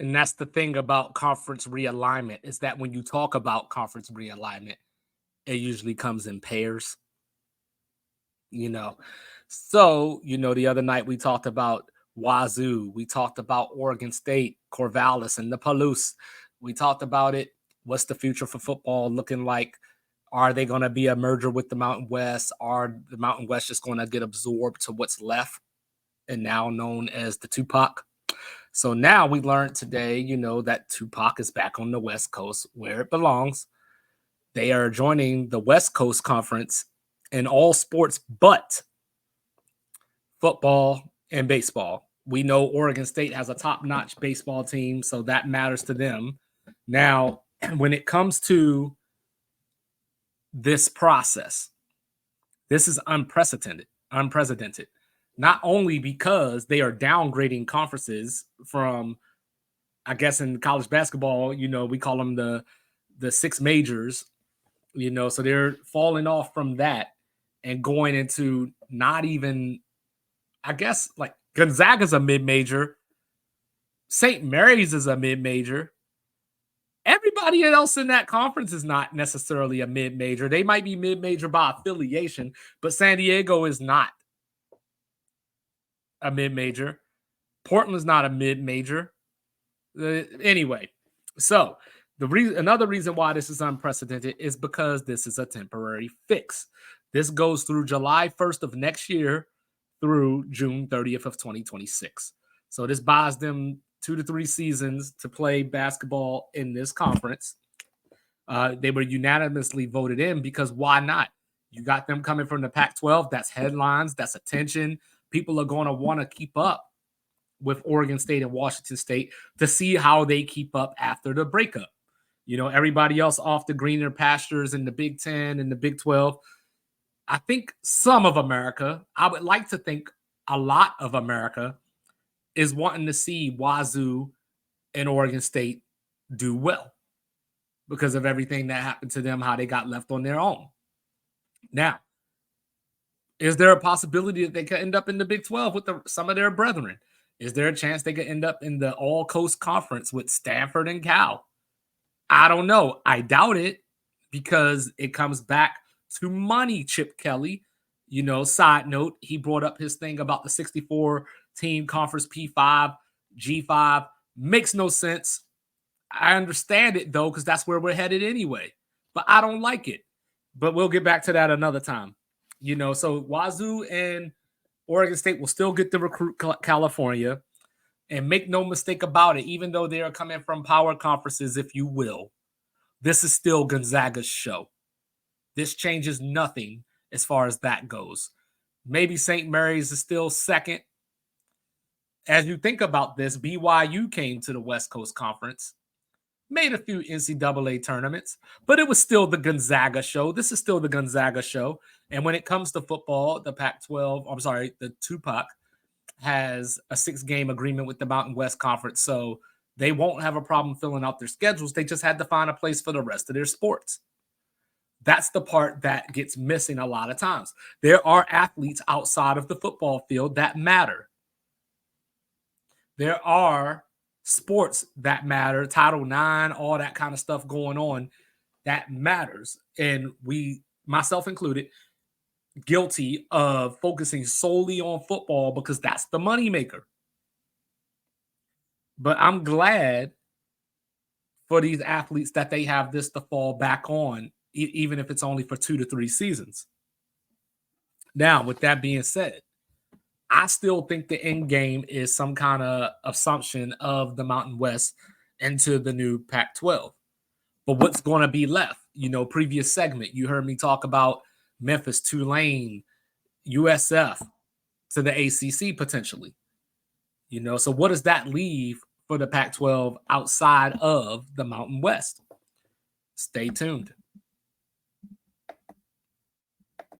And that's the thing about conference realignment is that when you talk about conference realignment, it usually comes in pairs, you know. So, the other night we talked about Wazoo, we talked about Oregon State, Corvallis, and the Palouse. We talked about it. What's the future for football looking like? Are they going to be a merger with the Mountain West? Are the Mountain West just going to get absorbed to what's left and now known as the Tupac? So now we learned today, that Tupac is back on the West Coast where it belongs. They are joining the West Coast Conference in all sports but football and baseball. We know Oregon State has a top-notch baseball team, so that matters to them. Now, when it comes to this process, this is unprecedented. Not only because they are downgrading conferences from, I guess in college basketball, we call them the six majors, so they're falling off from that and going into not even, I guess, like Gonzaga's a mid-major, St. Mary's is a mid-major. Everybody else in that conference is not necessarily a mid-major. They might be mid-major by affiliation, but San Diego is not a mid-major. Portland's not a mid-major. Anyway, so another reason why this is unprecedented is because this is a temporary fix. This goes through July 1st of next year through June 30th of 2026. So this buys them 2 to 3 seasons to play basketball in this conference. They were unanimously voted in because why not? You got them coming from the Pac-12. That's headlines. That's attention. People are going to want to keep up with Oregon State and Washington State to see how they keep up after the breakup. Everybody else off the greener pastures in the Big 10 and the Big 12. I think some of America, I would like to think a lot of America is wanting to see Wazoo and Oregon State do well because of everything that happened to them, how they got left on their own. Now, is there a possibility that they could end up in the Big 12 with some of their brethren? Is there a chance they could end up in the All-Coast Conference with Stanford and Cal? I don't know. I doubt it because it comes back to money, Chip Kelly. Side note, he brought up his thing about the 64-team conference P5, G5. Makes no sense. I understand it, though, because that's where we're headed anyway. But I don't like it. But we'll get back to that another time. So Wazoo and Oregon State will still get to recruit California. And make no mistake about it, even though they are coming from power conferences, if you will, this is still Gonzaga's show. This changes nothing as far as that goes. Maybe St. Mary's is still second. As you think about this, BYU came to the West Coast Conference, made a few NCAA tournaments, but it was still the Gonzaga show. This is still the Gonzaga show. And when it comes to football, the Tupac has a 6-game agreement with the Mountain West Conference, so they won't have a problem filling out their schedules. They just had to find a place for the rest of their sports. That's the part that gets missing a lot of times. There are athletes outside of the football field that matter. There are sports that matter, Title IX, all that kind of stuff going on that matters. And we, myself included, guilty of focusing solely on football because that's the moneymaker. But I'm glad for these athletes that they have this to fall back on, even if it's only for 2 to 3 seasons. Now, with that being said, I still think the end game is some kind of assumption of the Mountain West into the new Pac-12. But what's going to be left? Previous segment, you heard me talk about Memphis, Tulane, USF to the ACC potentially. So what does that leave for the Pac-12 outside of the Mountain West? Stay tuned.